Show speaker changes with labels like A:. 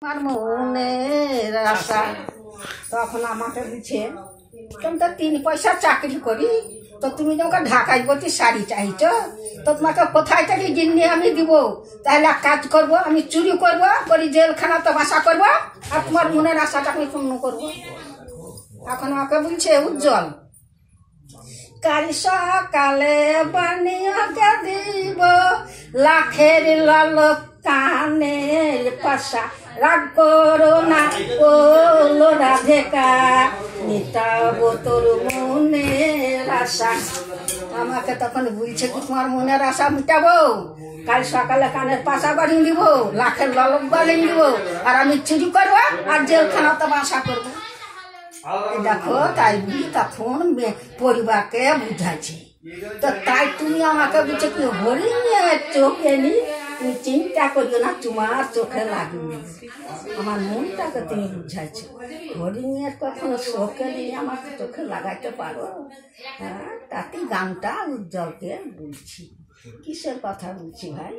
A: আমার মনের আশা তখন আমাকে দিচ্ছে তুমি তো 3 পয়সা চাকরি করি তো তুমি তোমাকে ঢাকায় বলছি শাড়ি চাইছো তো তোমাকে কোথায় থেকে গিন্নি আমি দিব তাহলে এক কাজ করবো আমি চুরি করবো করি জেলখানা তো বাসা করবো আর তোমার মনের আশাটা আমি পূর্ণ করবো। এখন আমাকে বলছে উজ্জ্বল কাল সকালে বানিয়াকে দিব লাখের লাল কানের পাশা রাগ করো না ও রাধেকা মিটাবো তোর মনের আশা। আমাকে তখন বলছে কি তোমার মনের আশা মিটাবো কাল সকালে কানের পাশা বাড়িয়ে দিব লাখের লালক বাড়িয়ে দিব আর আমি চুরি করবো আর জেলখানাতে বাসা করবো। দেখো তাই বলি তখন পরিবারকে বুঝাচ্ছে তো তাই তুমি আমাকে বলছো কি হরিণের চোখে নি তুমি চিন্তা করিও না তোমার চোখে লাগবে আমার মনটাকে তুমি বুঝাইছো হরিণের কখনো চোখে নিয়ে আমার চোখে লাগাইতে পারো। হ্যাঁ তাতে গানটা উজ্জ্বলকে বলছি কিসের কথা বলছি ভাই।